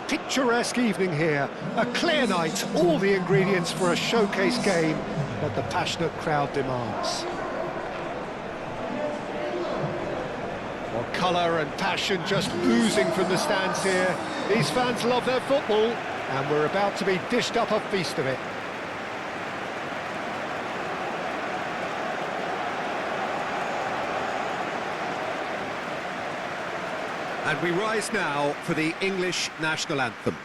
picturesque evening here. A clear night, all the ingredients for a showcase game that the passionate crowd demands. Well, colour and passion just oozing from the stands here. These fans love their football, and we're about to be dished up a feast of it. And we rise now for the English national anthem.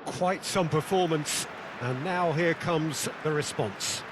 Quite some performance, and now here comes the response.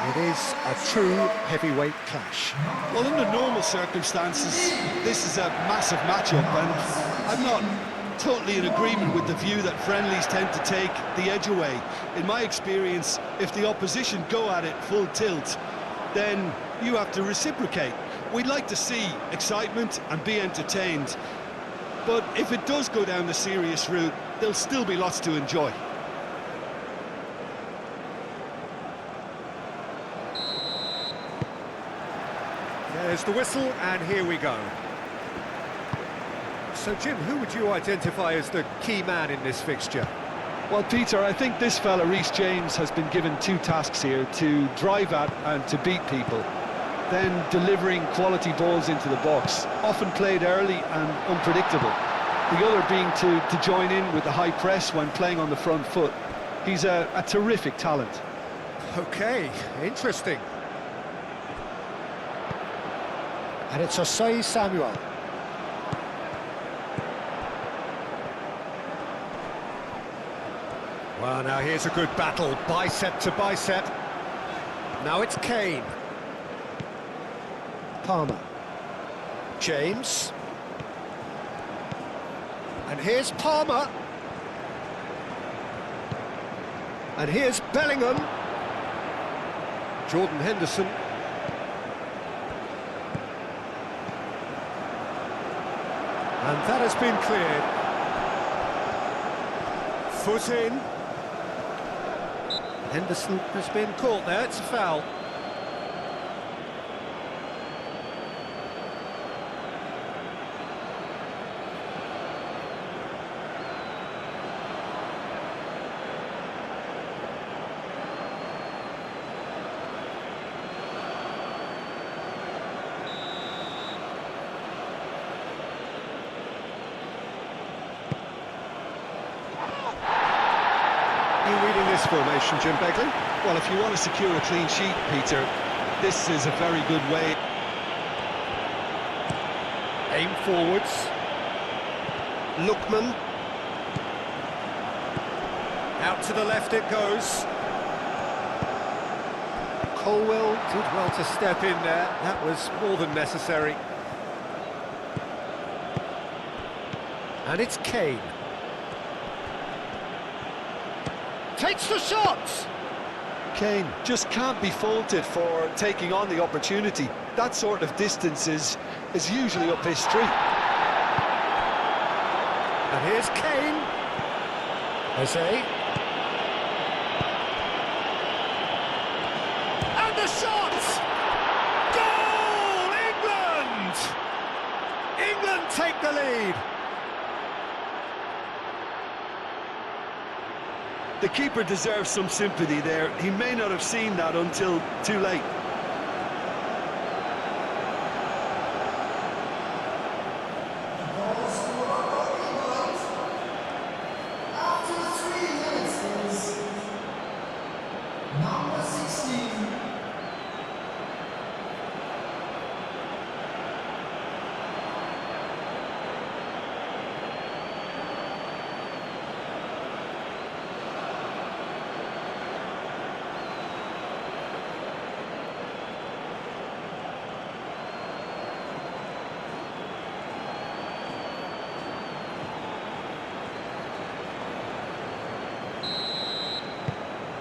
It is a true heavyweight clash. Well, under normal circumstances, this is a massive matchup, and I'm not totally in agreement with the view that friendlies tend to take the edge away. In my experience, if the opposition go at it full tilt, then you have to reciprocate. We'd like to see excitement and be entertained, but if it does go down the serious route, there'll still be lots to enjoy. There's the whistle, and here we go. So, Jim, who would you identify as the key man in this fixture? Well, Peter, I think this fella, Reece James, has been given two tasks here: to drive at and to beat people, then delivering quality balls into the box, often played early and unpredictable. The other being to join in with the high press when playing on the front foot. He's a terrific talent. Okay, interesting. And it's Osei Samuel. Well, now here's a good battle, bicep to bicep. Now it's Kane. Palmer. James. And here's Palmer. And here's Bellingham. Jordan Henderson. And that has been cleared. Foot in. Henderson has been caught there, it's a foul. Reading this formation, Jim Begley? Well, if you want to secure a clean sheet, Peter, this is a very good way. Aim forwards. Lookman. Out to the left it goes. Colwell did well to step in there. That was more than necessary. And it's Kane. Takes the shot! Kane just can't be faulted for taking on the opportunity. That sort of distance is usually up his street. And here's Kane. Jose. And the shot! Goal! England! England take the lead. The keeper deserves some sympathy there. He may not have seen that until too late.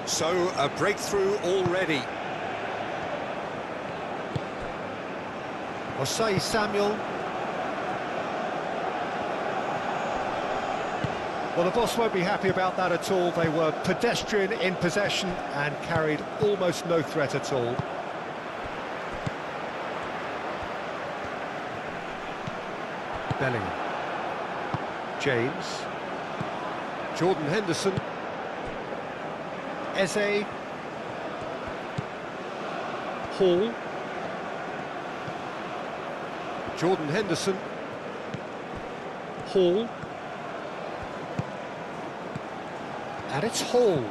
So, a breakthrough already. Osei Samuel. Well, the boss won't be happy about that at all. They were pedestrian in possession and carried almost no threat at all. Bellingham. James. Jordan Henderson. Eze. Hall. Jordan Henderson. Hall. And it's Hall.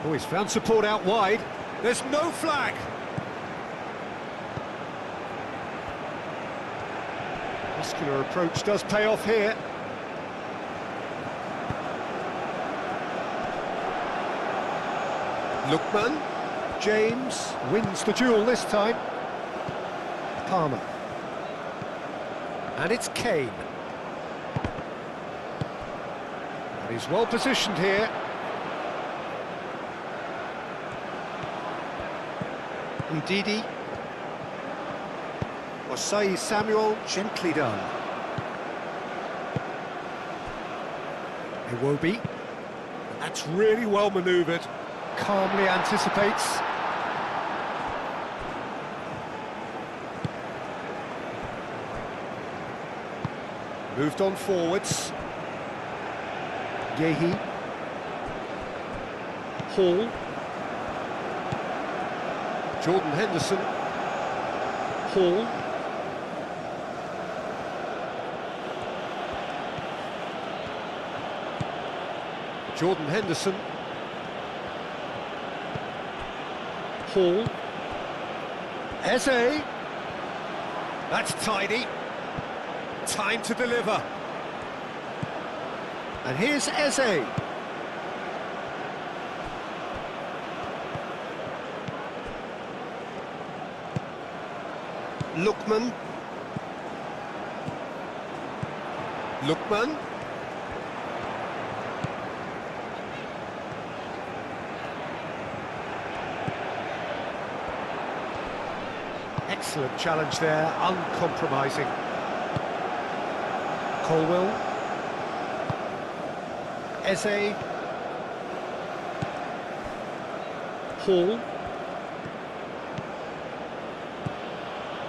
Oh, he's found support out wide. There's no flag. Muscular approach does pay off here. Lookman. James wins the duel this time. Palmer. And it's Kane. And he's well positioned here. Ndidi. Osei Samuel, gently done. Iwobi. That's really well manoeuvred. Calmly anticipates. Moved on forwards. Yehi. Hall. Jordan Henderson. Hall. Jordan Henderson. Hall. Eze. That's tidy. Time to deliver. And here's Eze. Lookman. Lookman. Excellent challenge there, uncompromising. Colwell. Eze. Hall.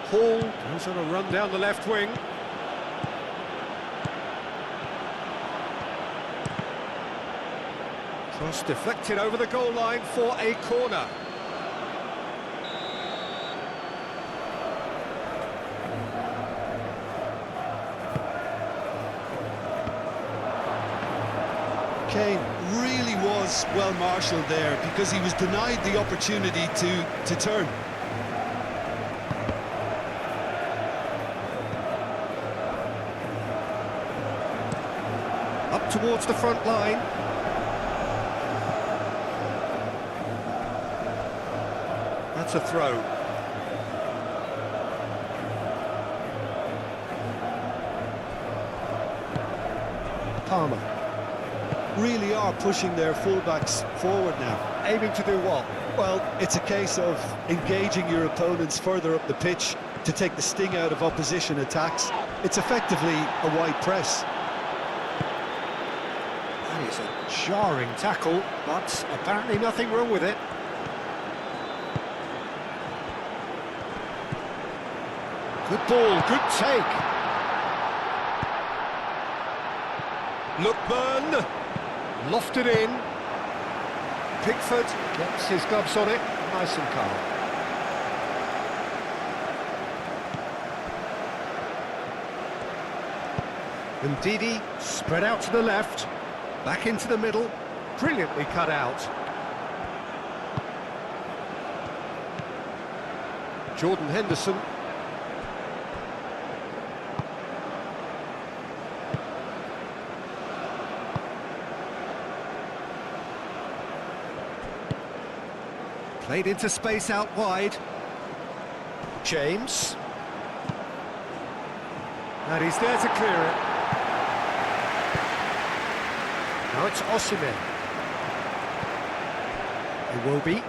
Hall goes on a run down the left wing. Cross deflected over the goal line for a corner. Kane really was well marshalled there because he was denied the opportunity to turn. Up towards the front line. That's a throw. Palmer. Really are pushing their fullbacks forward now. Aiming to do what? Well, it's a case of engaging your opponents further up the pitch to take the sting out of opposition attacks. It's effectively a wide press. That is a jarring tackle, but apparently nothing wrong with it. Good ball, good take. Lookman. Lofted in. Pickford gets his gloves on it, nice and calm. And Didi spread out to the left, back into the middle, brilliantly cut out. Jordan Henderson. Played into space out wide. James. And he's there to clear it. Now it's Osimhen. Iwobi.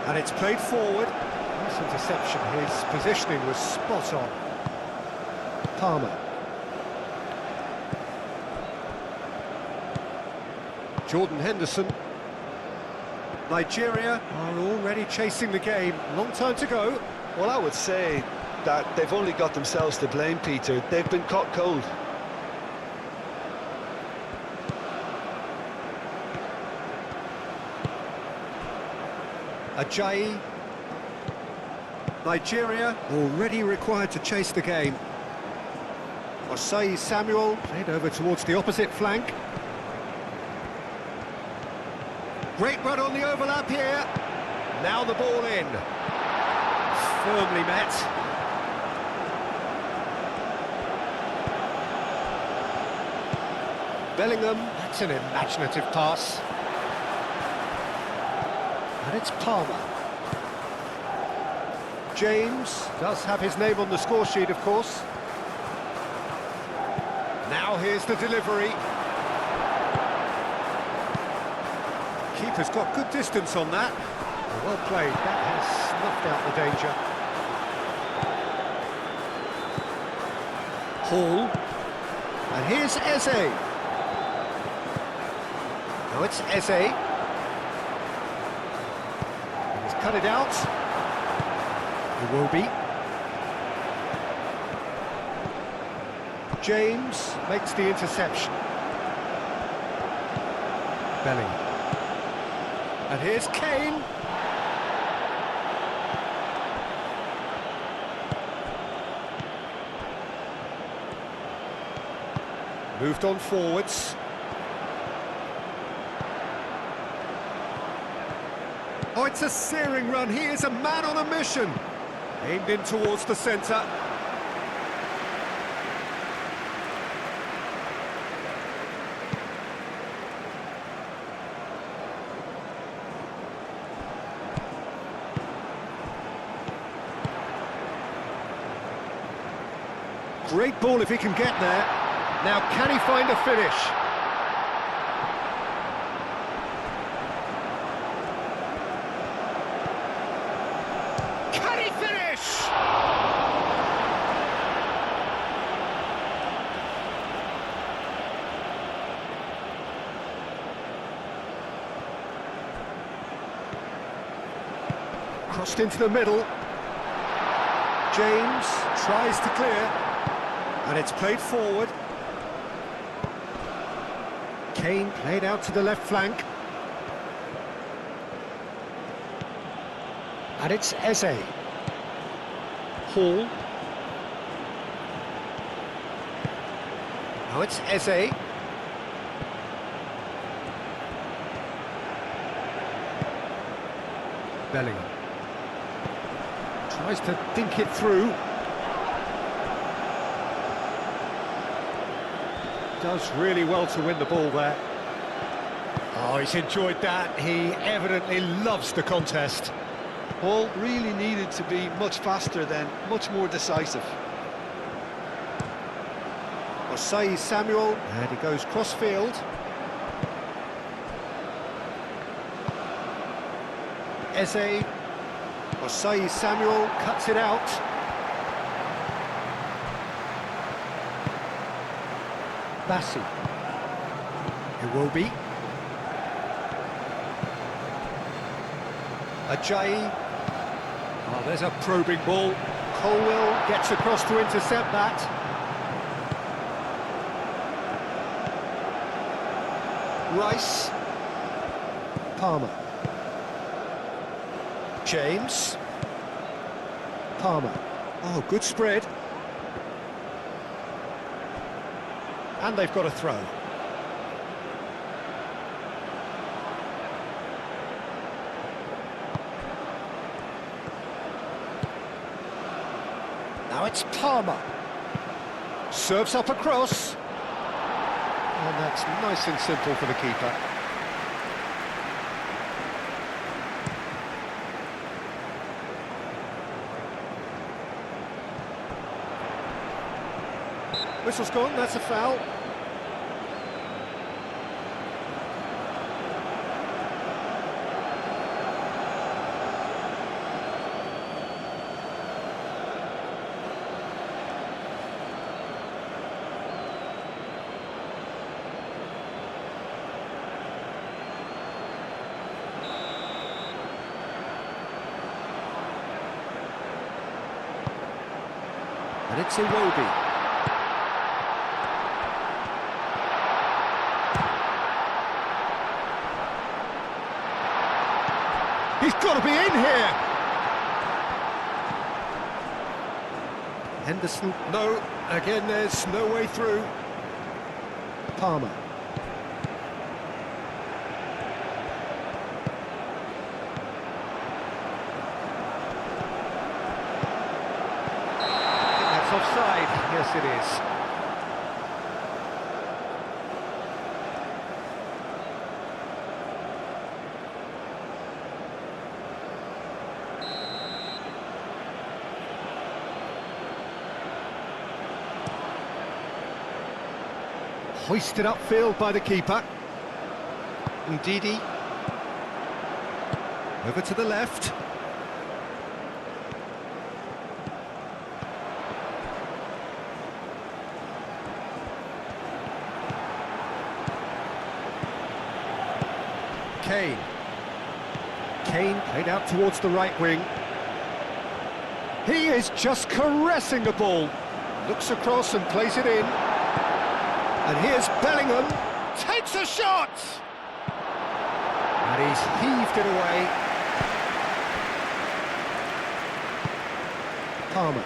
And it's played forward. Nice interception. His positioning was spot on. Palmer. Jordan Henderson. Nigeria are already chasing the game. Long time to go. Well, I would say that they've only got themselves to blame, Peter. They've been caught cold. Ajayi. Nigeria already required to chase the game. Osei Samuel played over towards the opposite flank. Great run on the overlap here. Now the ball in. Firmly met. Bellingham, that's an imaginative pass. And it's Palmer. James does have his name on the score sheet, of course. Now here's the delivery. Keeper's got good distance on that. Well played, that has snuffed out the danger. Hall. And here's Eze. Now it's Eze. And he's cut it out. Iwobi. James makes the interception. Bellingham. And here's Kane. Moved on forwards. Oh, it's a searing run. He is a man on a mission. Aimed in towards the centre. Great ball if he can get there. Now, can he find a finish? Can he finish? Crossed into the middle. James tries to clear. And it's played forward. Kane played out to the left flank. And it's Eze. Hall. Now it's Eze. Bellingham. Tries to dink it through. Does really well to win the ball there. Oh, he's enjoyed that. He evidently loves the contest. Ball really needed to be much faster then, much more decisive. Osei Samuel, and he goes cross-field. Eze. Osei Samuel cuts it out. Bassi. Iwobi. Ajayi. Oh, there's a probing ball. Colwell gets across to intercept that. Rice. Palmer. James. Palmer. Oh, good spread. And they've got a throw. Now it's Palmer. Serves up across. And that's nice and simple for the keeper. Whistle's gone, that's a foul. And it's Iwobi. He's got to be in here! Henderson, no, again there's no way through. Palmer. That's offside, yes it is. Hoisted upfield by the keeper. Ndidi. Over to the left. Kane. Kane played out towards the right wing. He is just caressing the ball. Looks across and plays it in. And here's Bellingham, takes a shot! And he's heaved it away. Palmer.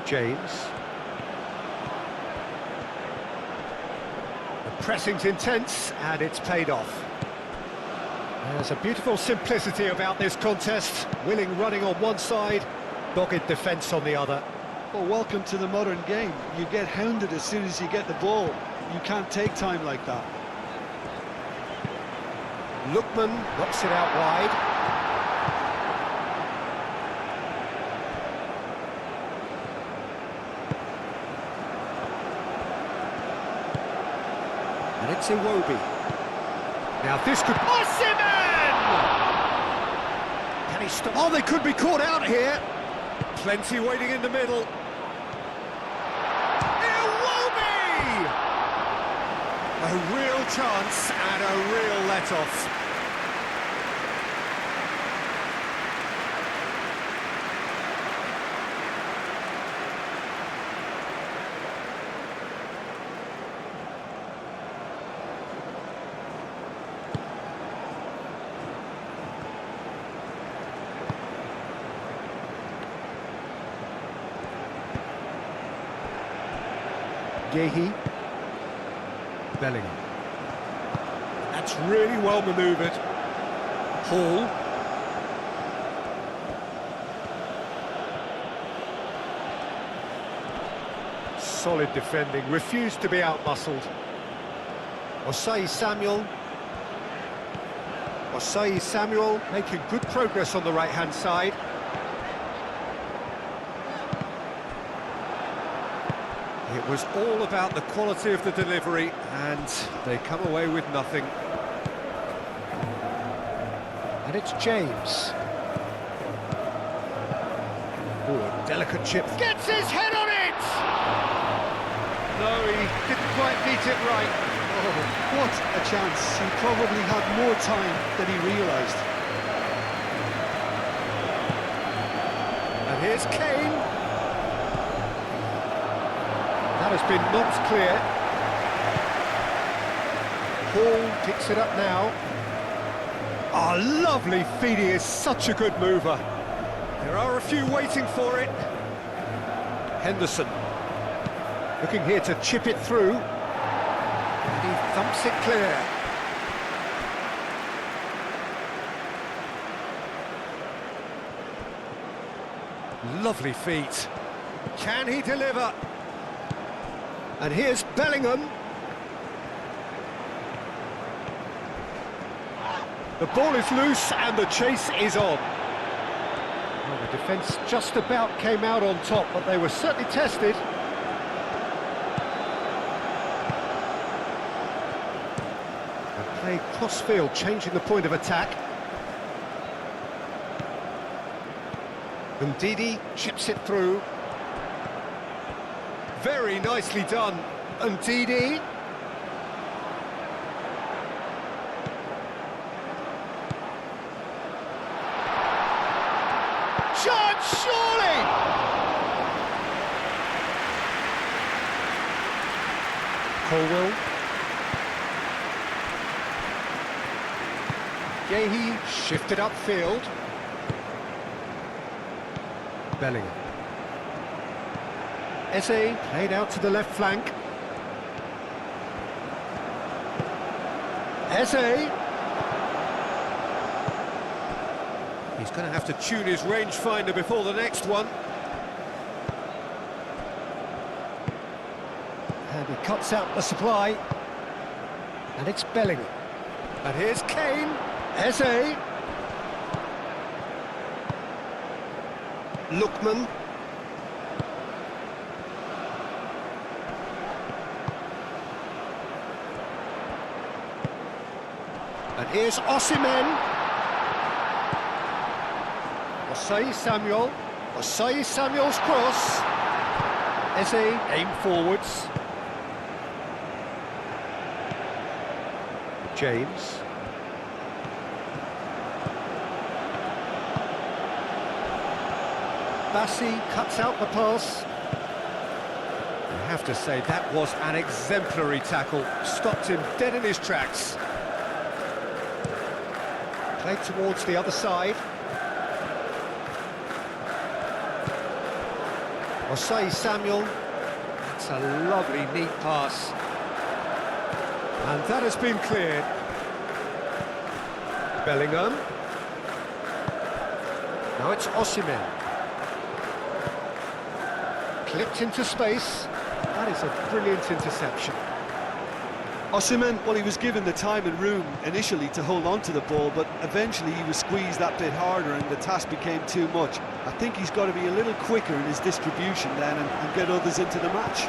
James. The pressing's intense, and it's paid off. There's a beautiful simplicity about this contest. Willing running on one side, dogged defence on the other. Well, welcome to the modern game. You get hounded as soon as you get the ball. You can't take time like that. Lookman knocks it out wide. And it's Iwobi. Now this could... Osimhen! Can he stop? Oh, they could be caught out here. Plenty waiting in the middle. Iwobi! A real chance and a real let-off. Gehi. Bellingham. That's really well manoeuvred. Hall. Solid defending, refused to be out-muscled. Osei Samuel. Osei Samuel making good progress on the right-hand side. It was all about the quality of the delivery, and they come away with nothing. And it's James. Oh, a delicate chip. Gets his head on it! No, he didn't quite beat it right. Oh, what a chance. He probably had more time than he realised. And here's Kane. That has been knocked clear. Hall picks it up now. Oh, lovely feed, he is such a good mover. There are a few waiting for it. Henderson. Looking here to chip it through. And he thumps it clear. Lovely feet. Can he deliver? And here's Bellingham. The ball is loose and the chase is on. Well, the defence just about came out on top, but they were certainly tested. And play cross-field, changing the point of attack. Ndidi chips it through. Very nicely done. Ndidi. Chance, surely! Colwell. Yehi shifted upfield. Bellingham. Eze played out to the left flank. Eze. He's going to have to tune his rangefinder before the next one. And he cuts out the supply. And it's Bellingham. And here's Kane. Eze. Lookman. And here's Osimhen. Osei Samuel's cross. Eze aim forwards. James. Bassi cuts out the pass. I have to say, that was an exemplary tackle. Stopped him dead in his tracks. Played towards the other side. Osei Samuel. That's a lovely, neat pass. And that has been cleared. Bellingham. Now it's Osimhen. Clipped into space. That is a brilliant interception. Osimhen, well, he was given the time and room initially to hold on to the ball, but eventually he was squeezed that bit harder and the task became too much. I think he's got to be a little quicker in his distribution then and get others into the match.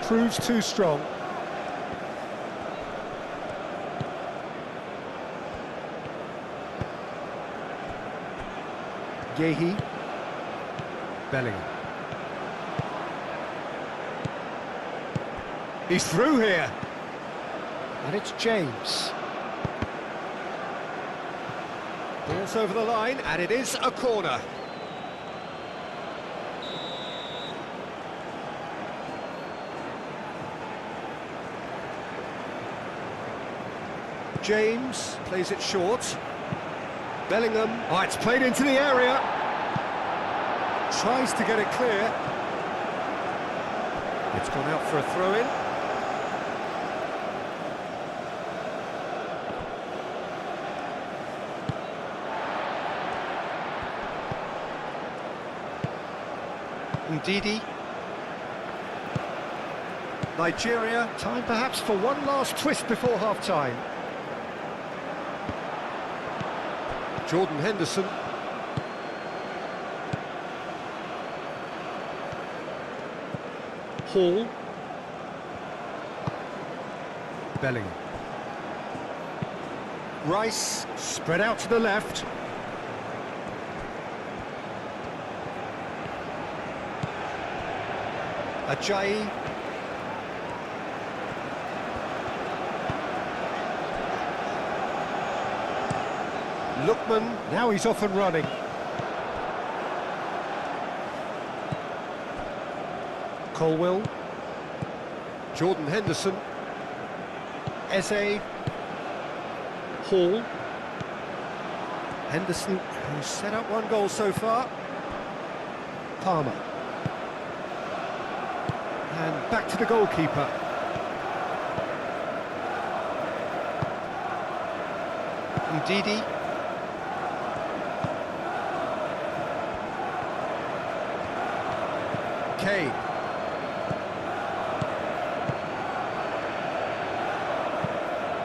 Proves too strong. Yehi. Bellingham. He's through here. And it's James. Ball's over the line, and it is a corner. James plays it short. Bellingham. Oh, it's played into the area. Tries to get it clear. It's gone out for a throw-in. Ndidi. Nigeria, time perhaps for one last twist before half-time. Jordan Henderson. Hall. Bellingham. Rice, spread out to the left. Ajayi. Lookman, now he's off and running. Colwill. Jordan Henderson. Eze. Hall. Henderson, who's set up one goal so far. Palmer. And back to the goalkeeper. Ndidi. Kane.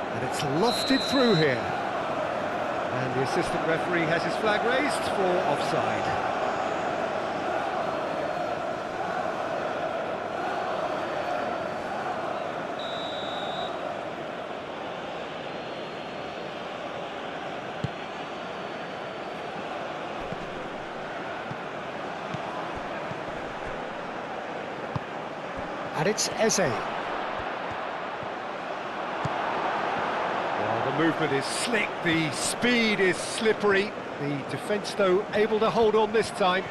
And it's lofted through here. And the assistant referee has his flag raised for offside. And it's Eze. Well, the movement is slick, the speed is slippery. The defence, though, able to hold on this time.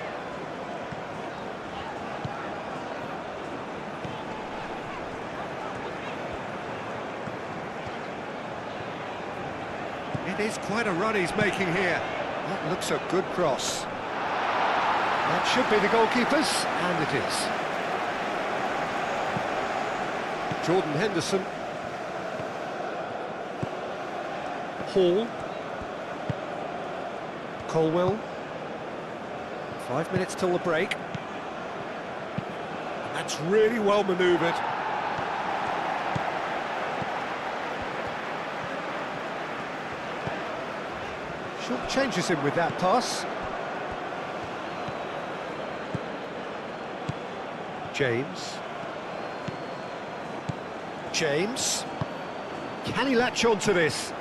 It is quite a run he's making here. That looks a good cross. That should be the goalkeeper's, and it is. Jordan Henderson. Hall. Colwill. 5 minutes till the break. And that's really well manoeuvred. Short changes him with that pass. James. James. Can he latch on to this?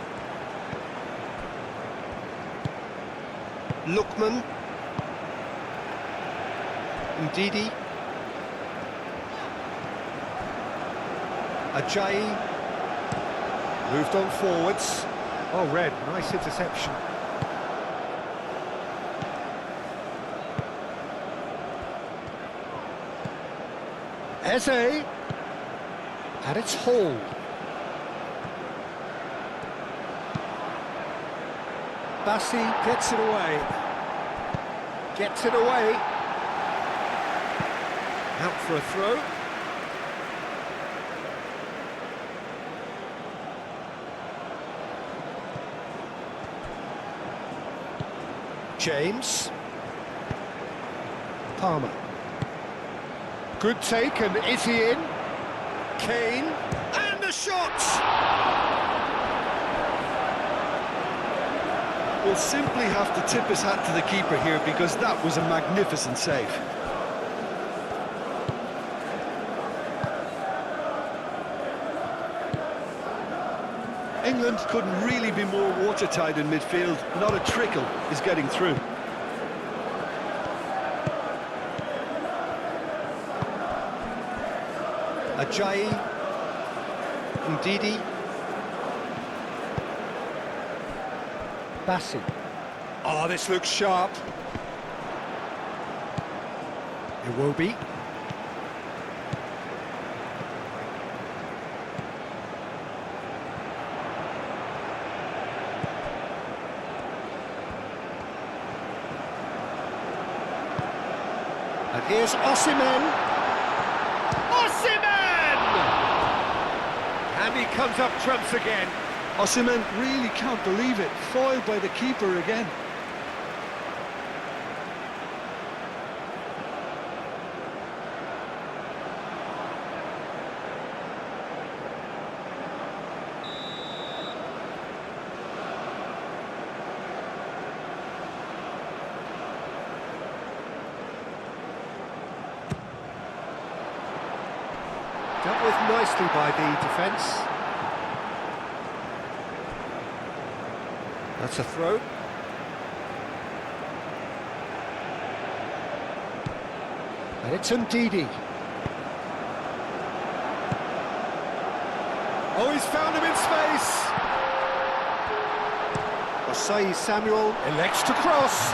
Lookman. Ndidi. Ajayi. Moved on forwards. Oh, Red, nice interception. Eze. And it's Hall. Bassi gets it away. Gets it away. Out for a throw. James. Palmer. Good take, and is he in? Kane, and the shot! Will simply have to tip his hat to the keeper here, because that was a magnificent save. England couldn't really be more watertight in midfield. Not a trickle is getting through. Ajayi. Ndidi. Bassi. Oh, this looks sharp. Iwobi. And here's Osimhen. And he comes up trumps again. Osimhen really can't believe it. Foiled by the keeper again. Dealt with nicely by the defence. That's a throw. And it's Ndidi. Oh, he's found him in space. Osai Samuel elects to cross.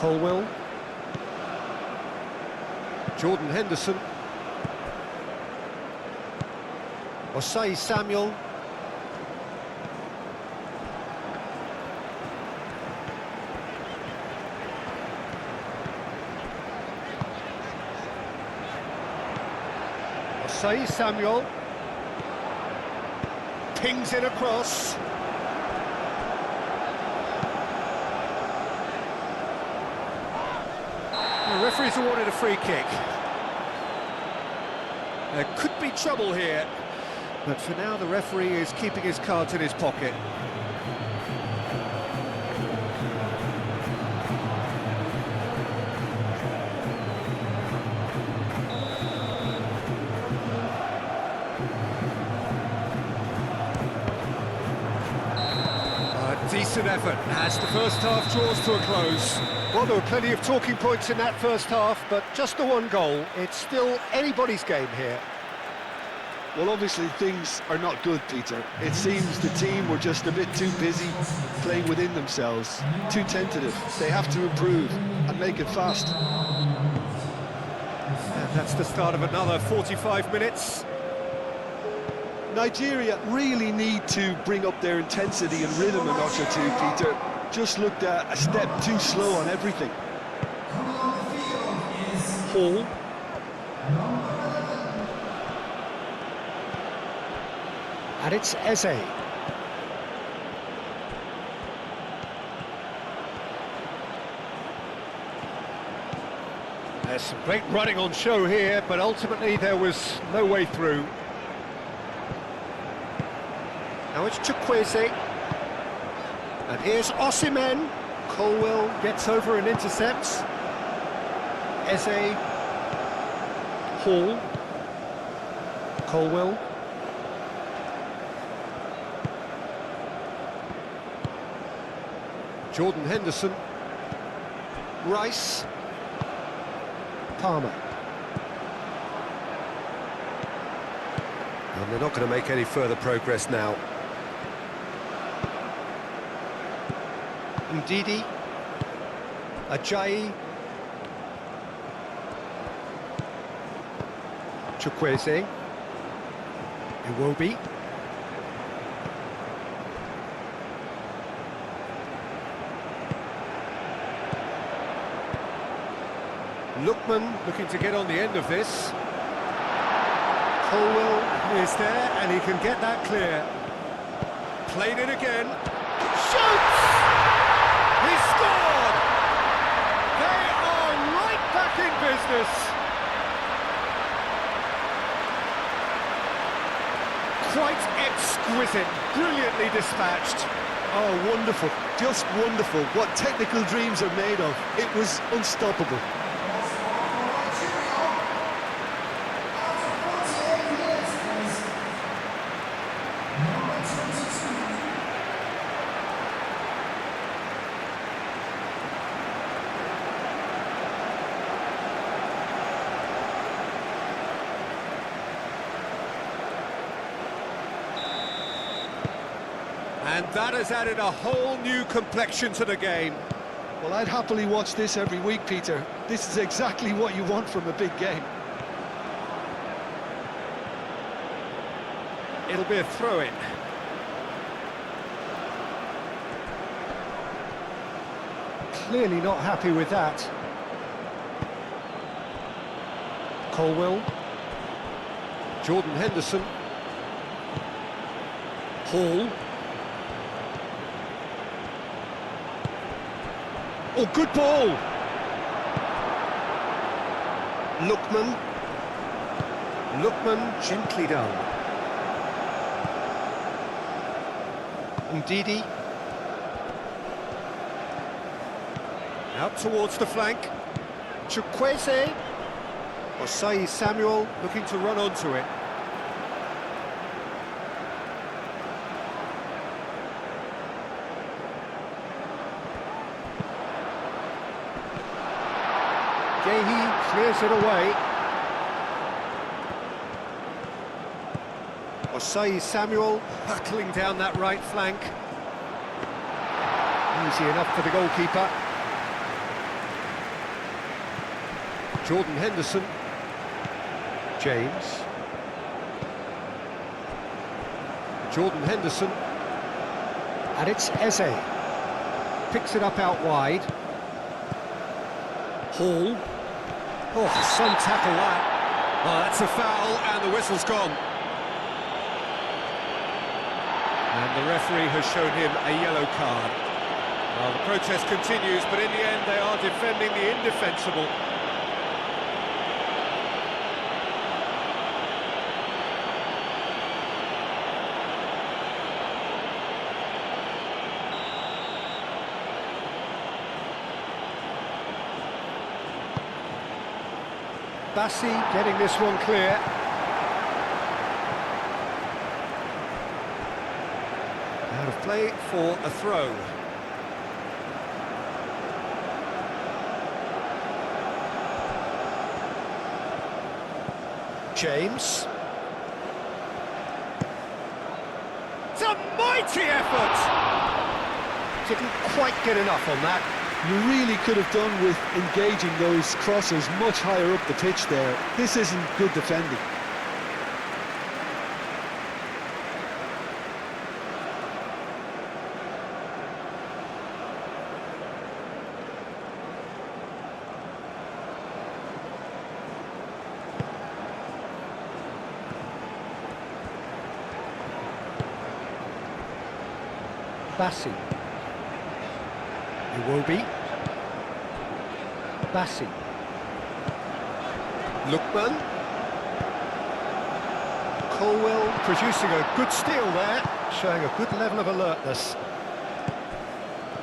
Colwill. Jordan Henderson. Osei Samuel. Osei Samuel. Pings it across. The referee's awarded a free kick. There could be trouble here, but for now the referee is keeping his cards in his pocket. Decent effort as the first half draws to a close. Well, there were plenty of talking points in that first half, but just the one goal. It's still anybody's game here. Well, obviously things are not good, Peter. It seems the team were just a bit too busy playing within themselves, too tentative. They have to improve and make it fast. And that's the start of another 45 minutes. Nigeria really need to bring up their intensity and rhythm a notch or two, Peter. Just looked a step too slow on everything. Hall. And it's Eze. There's some great running on show here, but ultimately there was no way through. Now it's Chukwueze, and here's Osimhen. Colwill gets over and intercepts. Eze, Hall, Colwill. Jordan Henderson, Rice, Palmer. And they're not going to make any further progress now. Ndidi, Ajayi, Chukwueze, Iwobi, Lookman looking to get on the end of this. Colwill is there and he can get that clear. Played it again. Shoots! He scored! They are right back in business. Quite exquisite, brilliantly dispatched. Oh, wonderful, just wonderful. What technical dreams are made of. It was unstoppable. And that has added a whole new complexion to the game. Well, I'd happily watch this every week, Peter. This is exactly what you want from a big game. It'll be a throw-in. Clearly not happy with that. Colwill. Jordan Henderson. Hall. Oh, good ball! Lookman gently done. Ndidi. Out towards the flank. Chukwueze. Osei Samuel looking to run onto it. Gehi clears it away. Osei Samuel battling down that right flank. Easy enough for the goalkeeper. Jordan Henderson. James. Jordan Henderson. And it's Eze. Picks it up out wide. Hall. Oh, some tackle that. Oh, that's a foul, and the whistle's gone. And the referee has shown him a yellow card. Well, the protest continues, but in the end they are defending the indefensible. Bassi getting this one clear. Out of play for a throw. James. It's a mighty effort! Didn't quite get enough on that. You really could have done with engaging those crosses much higher up the pitch there. This isn't good defending. Bassi. Iwobi. Bassi. Lookman. Colwell producing a good steal there, showing a good level of alertness.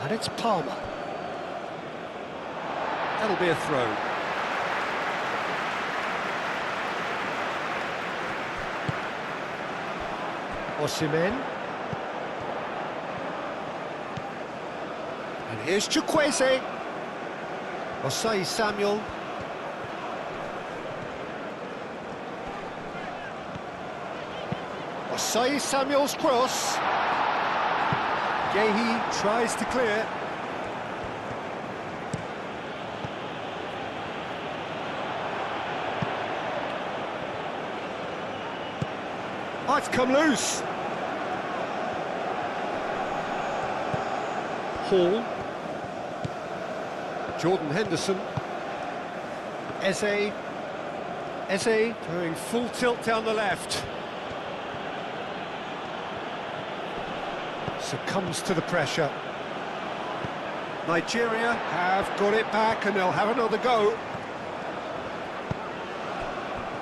And it's Palmer. That'll be a throw. Osimhen. And here's Chukwueze. Osai Samuel. Osai Samuel's cross. Gehi tries to clear. Oh, it's come loose. Hall. Jordan Henderson. Eze. Eze going full tilt down the left. Succumbs to the pressure. Nigeria have got it back and they'll have another go.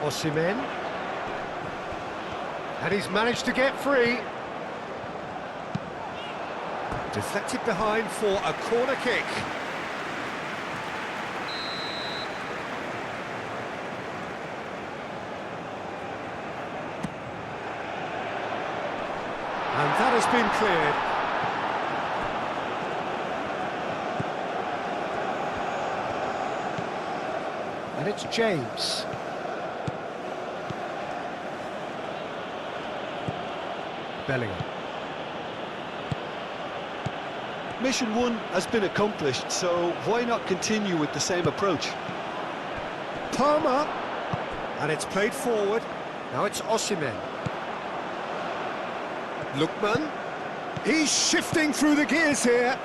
Osimhen. And he's managed to get free. Deflected behind for a corner kick. And that has been cleared. And it's James. Bellingham. Mission 1 has been accomplished, so why not continue with the same approach? Palmer. And it's played forward. Now it's Osimhen. Lookman. He's shifting through the gears here.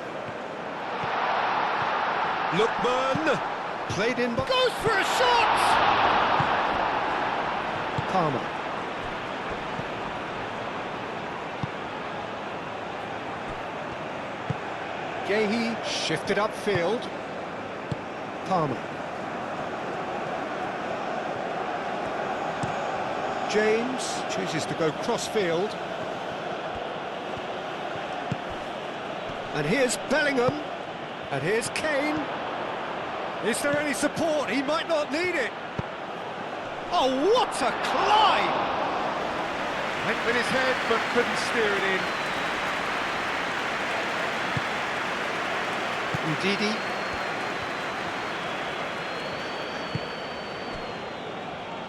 Lookman. Played in. Goes for a shot! Palmer. Gehi shifted upfield. Palmer. James chooses to go cross-field. And here's Bellingham. And here's Kane. Is there any support? He might not need it. Oh, what a climb! Went with his head, but couldn't steer it in. Ndidi.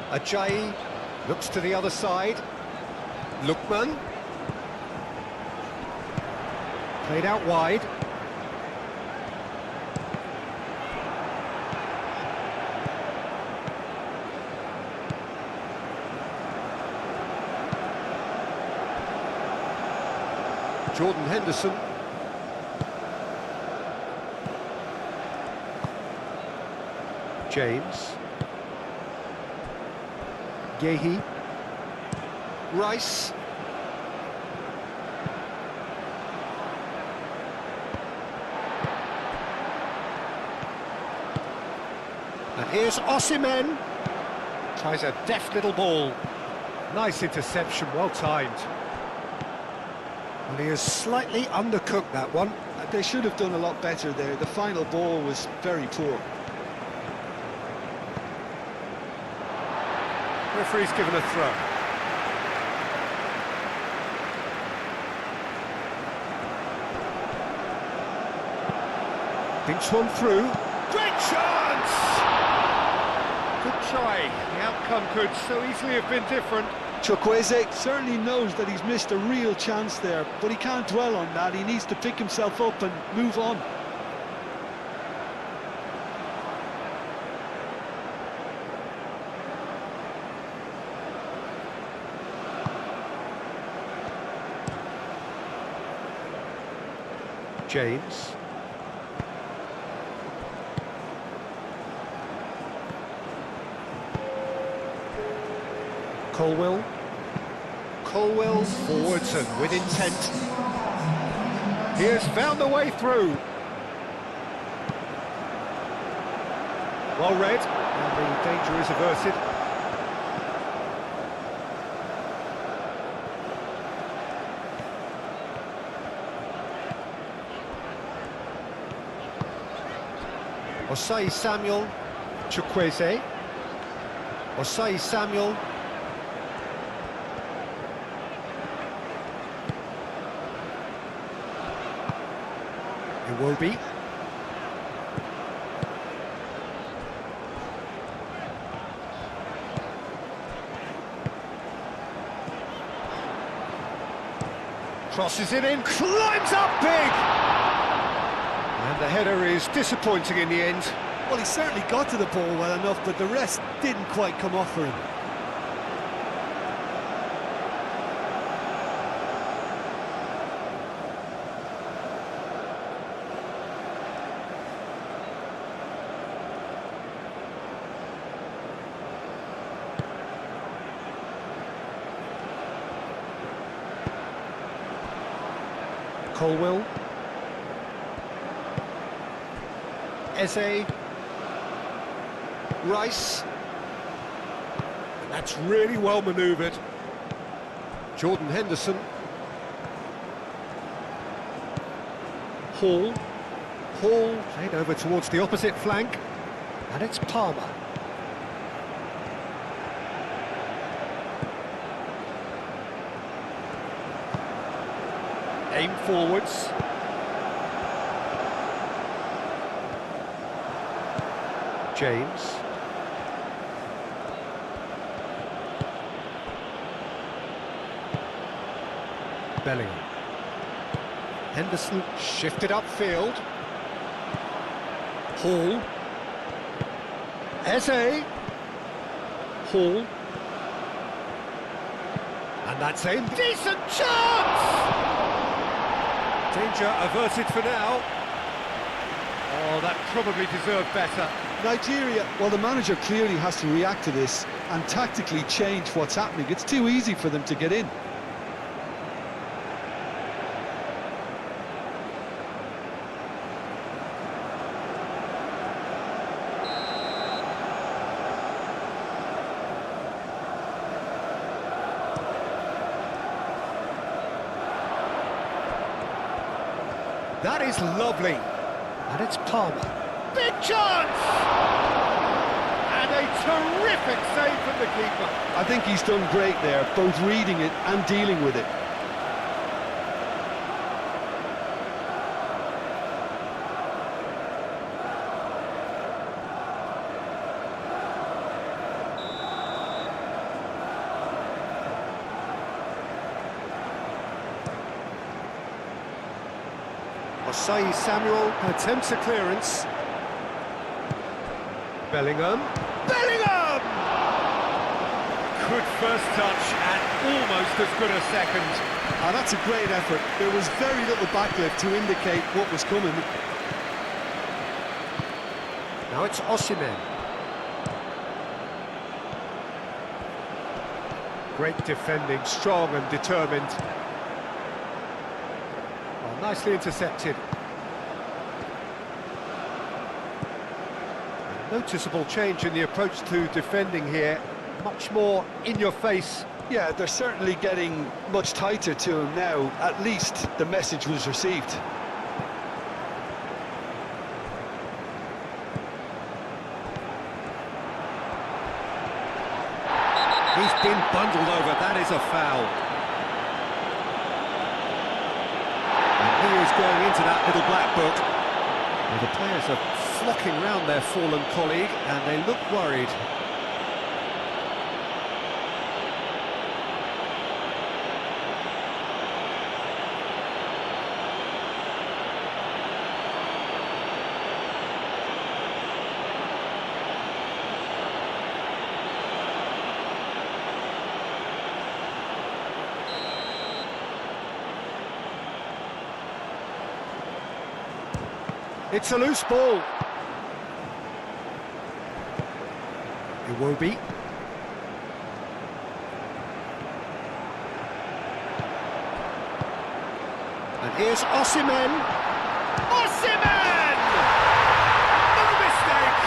Ajayi looks to the other side. Lookman. Played out wide. Jordan Henderson. James. Gehi. Rice. And here's Osimhen. Tries a deft little ball. Nice interception, well timed. And he has slightly undercooked that one. They should have done a lot better there. The final ball was very poor. Referee's given a throw. Thinks one through. Great chance! Good try. The outcome could so easily have been different. Chukwueze certainly knows that he's missed a real chance there, but he can't dwell on that. He needs to pick himself up and move on. James. Colwell. Colwell forwards and with intent. He has found the way through. Well read, and the danger is averted. Osai Samuel. Chukwueze. Osai Samuel. Iwobi. Crosses it in, climbs up big! And the header is disappointing in the end. Well, he certainly got to the ball well enough, but the rest didn't quite come off for him. Colwell. Eze. Rice. And that's really well manoeuvred. Jordan Henderson. Hall. Hall played over towards the opposite flank. And it's Palmer. Aim forwards. James. Bellingham. Henderson shifted upfield. Hall. Eze. Hall. And that's a decent chance! Danger averted for now. Oh, that probably deserved better. Nigeria, well, the manager clearly has to react to this and tactically change what's happening. It's too easy for them to get in. That is lovely. And it's Palmer. Big chance! And a terrific save from the keeper. I think he's done great there, both reading it and dealing with it. Osai Samuel attempts a clearance. Bellingham. Bellingham! Good first touch and almost as good a second. Ah, that's a great effort. There was very little backlift to indicate what was coming. Now it's Osimhen. Great defending, strong and determined. Well, nicely intercepted. Noticeable change in the approach to defending here. Much more in your face. Yeah, they're certainly getting much tighter to him now. At least the message was received. He's been bundled over, that is a foul. And he is going into that little black book. Well, the players are flocking round their fallen colleague and they look worried. It's a loose ball. Iwobi. And here's Osimhen. Osimhen! No mistake!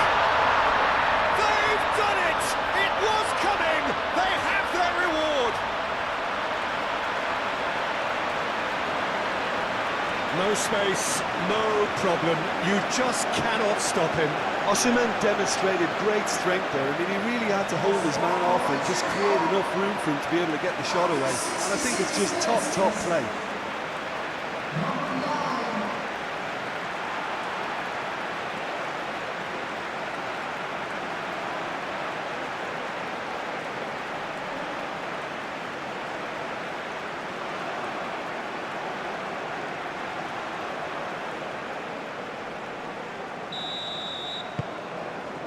They've done it! It was coming! They have their reward! No space, no problem. You just cannot stop him. Osimhen demonstrated great strength there. I mean, he really had to hold his man off and just create enough room for him to be able to get the shot away. And I think it's just top play.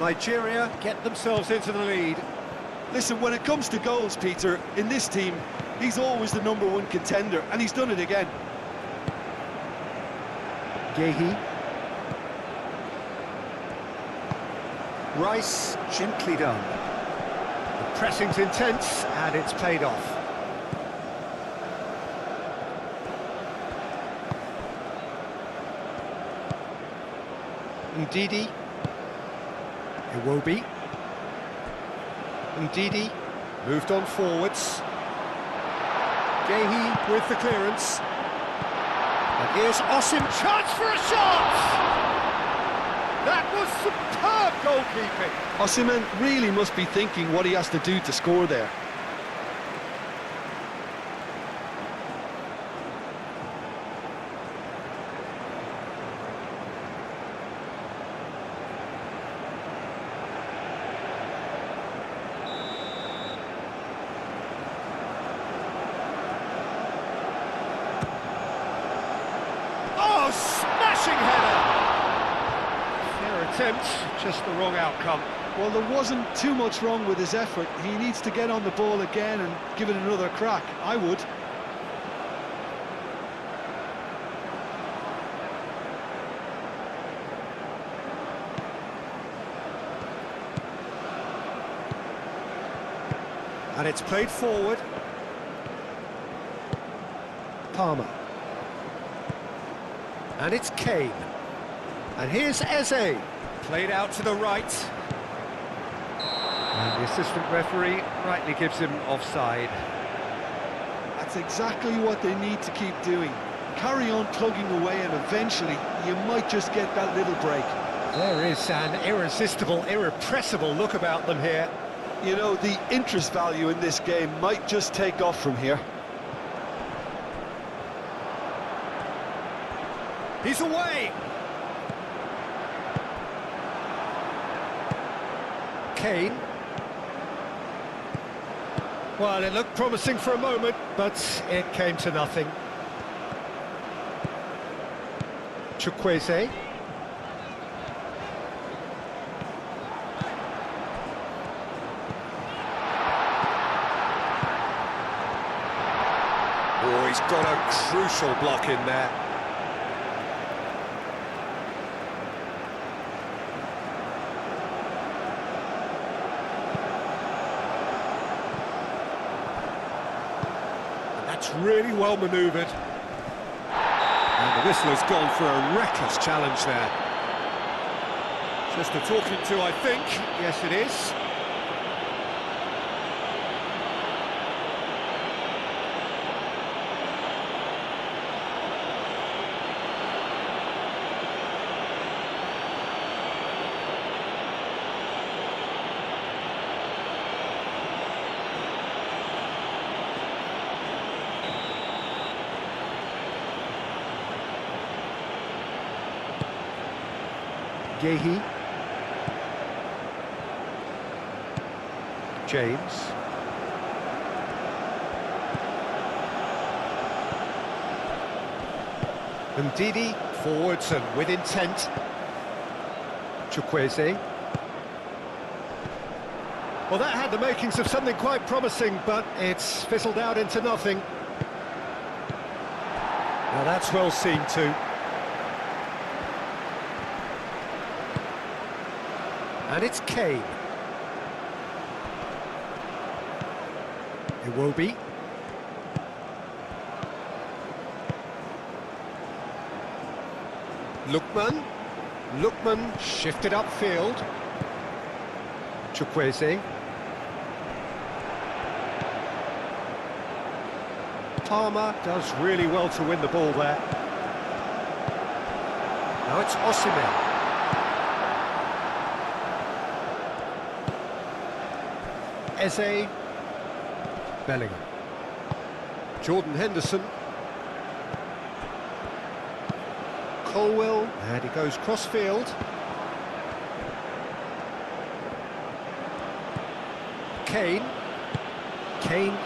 Nigeria get themselves into the lead. Listen, when it comes to goals, Peter, in this team, he's always the #1 contender, and he's done it again. Gehi. Rice, gently done. The pressing's intense, and it's played off. Ndidi. Iwobi. Ndidi moved on forwards. Gehi with the clearance. And here's Osim, chance for a shot! That was superb goalkeeping. Osimhen really must be thinking what he has to do to score there. Smashing header! Fair attempt, just the wrong outcome. Well, there wasn't too much wrong with his effort. He needs to get on the ball again and give it another crack. I would. And it's played forward. Palmer. And it's Kane. And here's Eze. Played out to the right. And the assistant referee rightly gives him offside. That's exactly what they need to keep doing. Carry on plugging away and eventually you might just get that little break. There is an irresistible, irrepressible look about them here. You know, the interest value in this game might just take off from here. He's away! Kane. Well, it looked promising for a moment, but it came to nothing. Chukwueze. Oh, he's got a crucial block in there. And that's really well manoeuvred. And the whistle has gone for a reckless challenge there. Just a talking to, I think. Yes, it is. Gehi. James. Ndidi forwards and with intent. Chukwueze. Well, that had the makings of something quite promising, but it's fizzled out into nothing. Now that's well seen too. And it's Kane. Iwobi. Lookman shifted upfield. Chukwueze. Palmer does really well to win the ball there. Now it's Osimhen. Eze. Bellingham. Jordan Henderson. Colwell, and he goes cross-field. Kane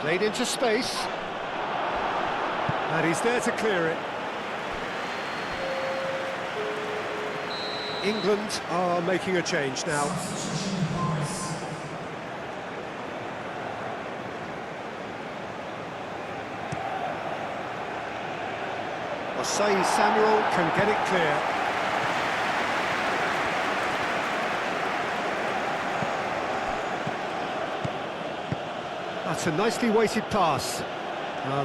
played into space. And he's there to clear it. England are making a change now. Osei Samuel can get it clear. That's a nicely weighted pass.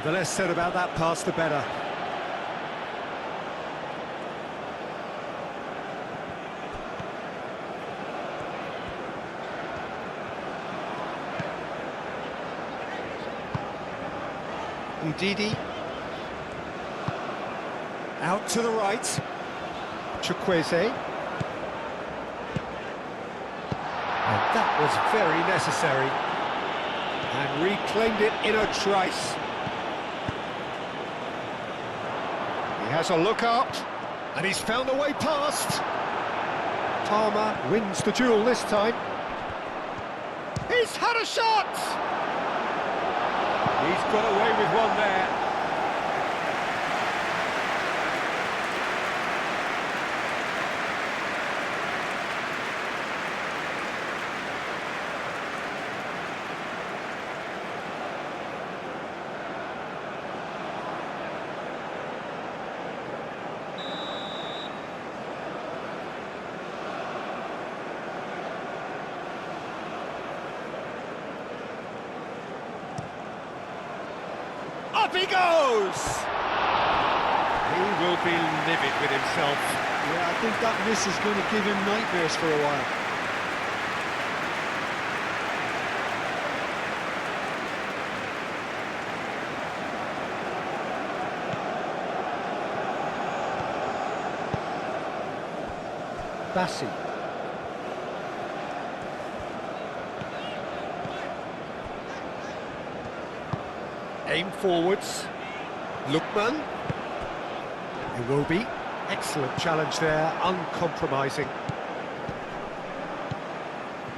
The less said about that pass, the better. Ndidi. Out to the right. Chukwueze. And that was very necessary. And reclaimed it in a trice. He has a look up, and he's found a way past. Palmer wins the duel this time. He's had a shot! He's got away with one there. Up he goes! He will be livid with himself. Yeah, I think that miss is going to give him nightmares for a while. Bassi. Aim forwards. Lookman. Iwobi. Excellent challenge there, uncompromising.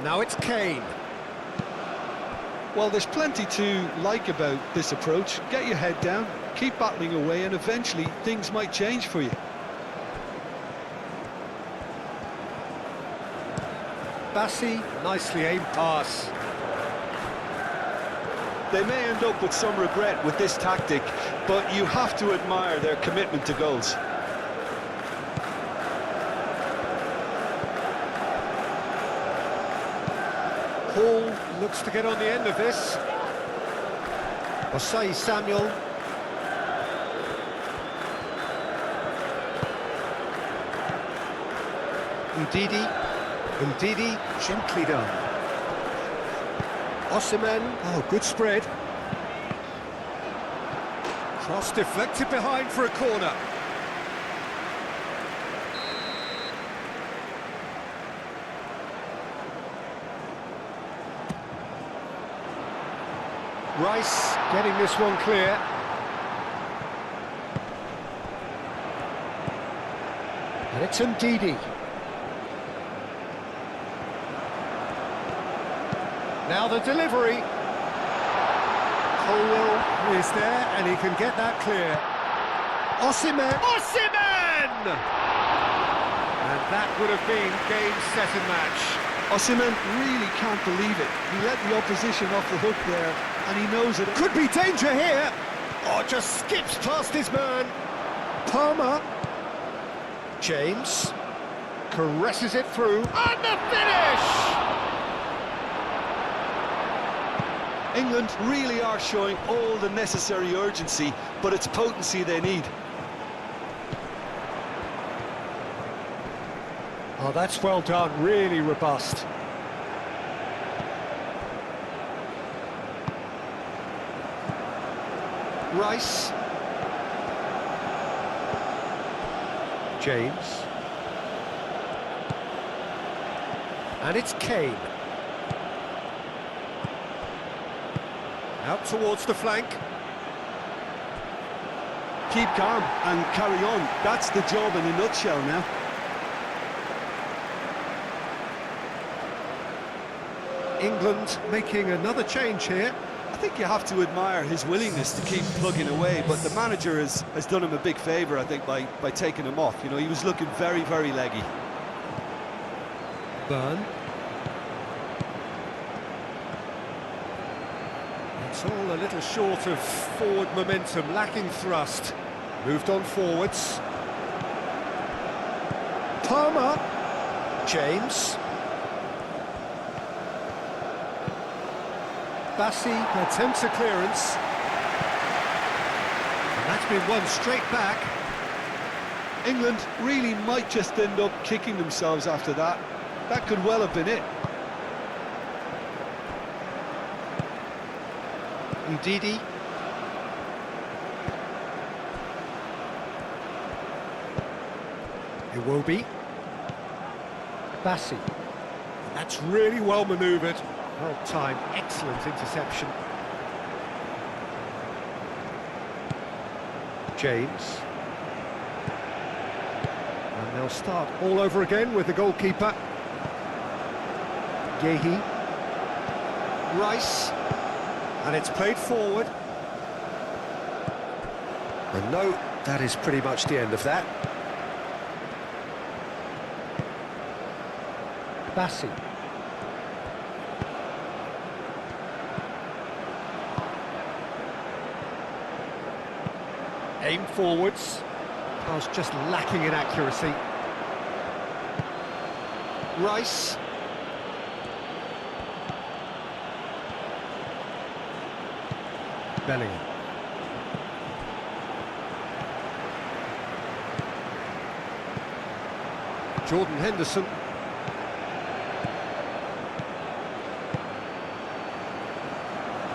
Now it's Kane. Well, there's plenty to like about this approach. Get your head down, keep battling away, and eventually things might change for you. Bassi, nicely aimed pass. They may end up with some regret with this tactic, but you have to admire their commitment to goals. Hall looks to get on the end of this. Osei Samuel. Ndidi, gently done. Osimhen, oh, good spread. Cross deflected behind for a corner. Rice getting this one clear. And it's Ndidi. Now the delivery. Colwell is there and he can get that clear. Osimhen! Osimhen! And that would have been game, set and match. Osimhen really can't believe it. He let the opposition off the hook there, and he knows it. Could be danger here. Oh, just skips past his man. Palmer. James. Caresses it through. And the finish! England really are showing all the necessary urgency, but it's potency they need. Oh, that's well done, really robust. Rice. James. And it's Kane. Out towards the flank. Keep calm and carry on. That's the job in a nutshell now. England making another change here. I think you have to admire his willingness to keep plugging away, but the manager has done him a big favour, I think, by taking him off. You know, he was looking very, very leggy. Burn. It's all a little short of forward momentum, lacking thrust. Moved on forwards. Palmer. James. Bassi attempts a clearance. And that's been won straight back. England really might just end up kicking themselves after that. That could well have been it. Ndidi. Iwobi. Bassi. And that's really well manoeuvred. Well timed, excellent interception. James. And they'll start all over again with the goalkeeper. Yehi. Rice. And it's played forward. And no, that is pretty much the end of that. Bassi. Aim forwards. Pass just lacking in accuracy. Rice. Bellingham. Jordan Henderson.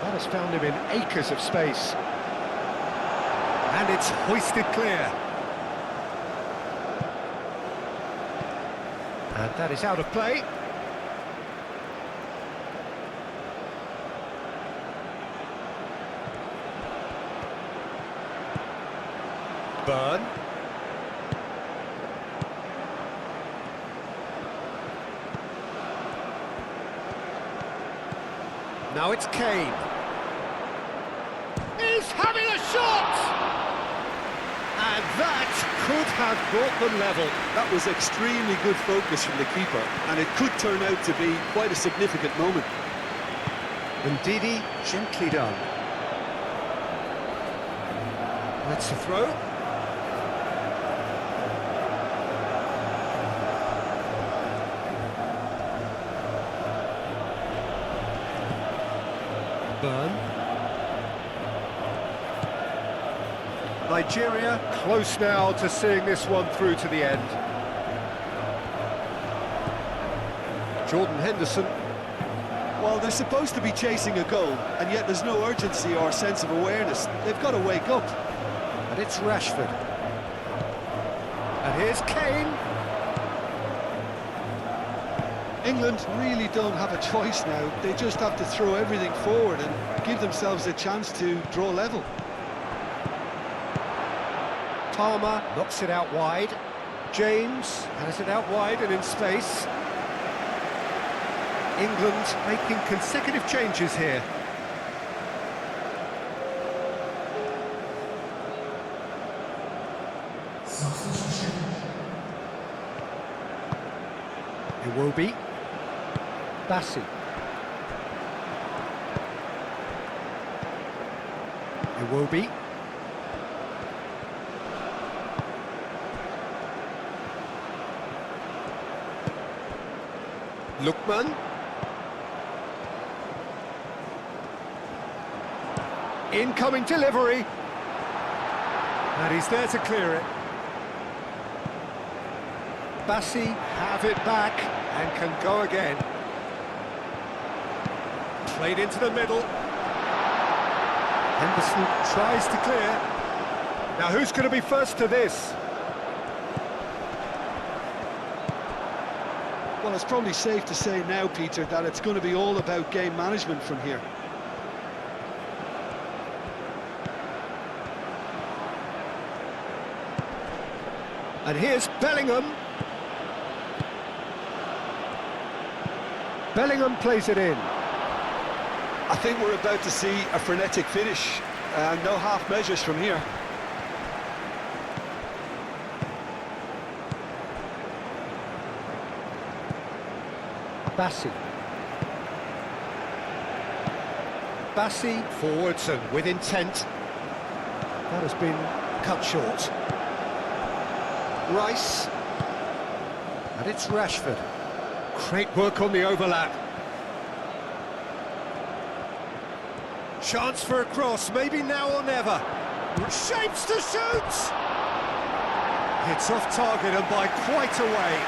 That has found him in acres of space. And it's hoisted clear. And that is out of play. Burn. Now it's Kane. He's having a shot! And that could have brought them level. That was extremely good focus from the keeper, and it could turn out to be quite a significant moment. Ndidi, gently done. That's the throw. Burn. Nigeria close now to seeing this one through to the end. Jordan Henderson. Well, they're supposed to be chasing a goal, and yet there's no urgency or sense of awareness. They've got to wake up. And it's Rashford. And here's Kane. England really don't have a choice now. They just have to throw everything forward and give themselves a chance to draw level. Palmer knocks it out wide. James has it out wide and in space. England making consecutive changes here. Iwobi. Bassi. Iwobi. Lookman. Incoming delivery. And he's there to clear it. Bassi have it back and can go again. Played into the middle. Henderson tries to clear. Now who's going to be first to this? Well, it's probably safe to say now, Peter, that it's going to be all about game management from here. And here's Bellingham. Bellingham plays it in. I think we're about to see a frenetic finish, and no half measures from here. Bassi. Bassi forwards and with intent. That has been cut short. Rice. And it's Rashford. Great work on the overlap. Chance for a cross, maybe now or never. Shapes to shoot! It's off target and by quite a way.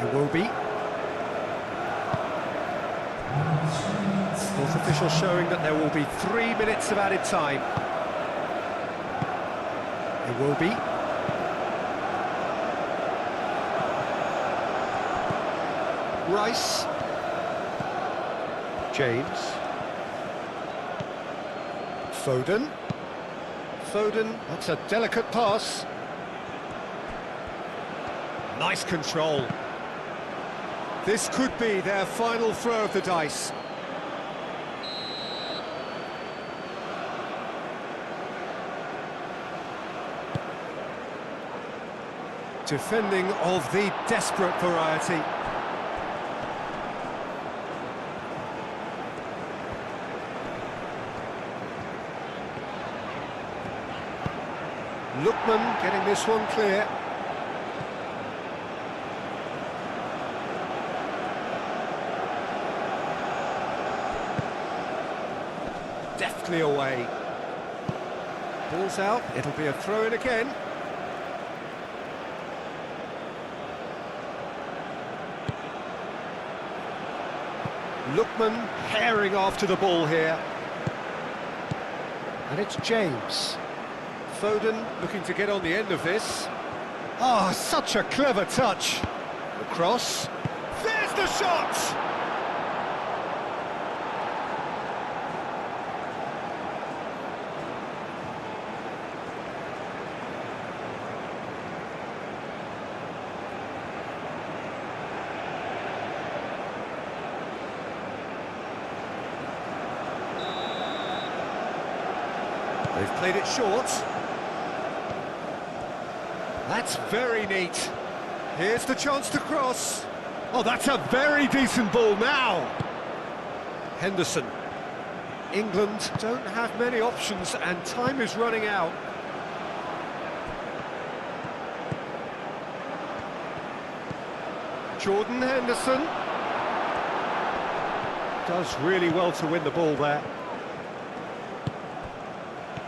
Iwobi. Fourth official showing that there will be 3 minutes of added time. Iwobi. Rice. James. Foden. Foden, that's a delicate pass. Nice control. This could be their final throw of the dice. Defending of the desperate variety. Lookman getting this one clear. Deftly away. Ball's out, it'll be a throw-in again. Lookman herring after the ball here. And it's James. Foden looking to get on the end of this. Ah, such a clever touch. The cross. There's the shot! They've played it short. That's very neat. Here's the chance to cross. Oh, that's a very decent ball now. Henderson. England don't have many options and time is running out. Jordan Henderson. Does really well to win the ball there.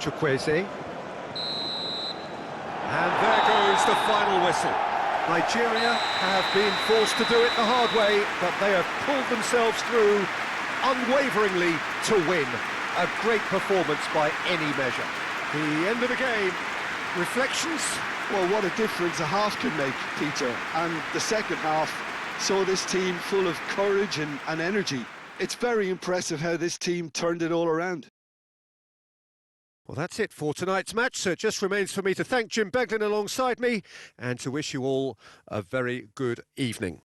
Chukwueze. And there goes the final whistle. Nigeria have been forced to do it the hard way, but they have pulled themselves through unwaveringly to win. A great performance by any measure. The end of the game. Reflections? Well, what a difference a half can make, Peter. And the second half saw this team full of courage and energy. It's very impressive how this team turned it all around. Well, that's it for tonight's match, so it just remains for me to thank Jim Beglin alongside me and to wish you all a very good evening.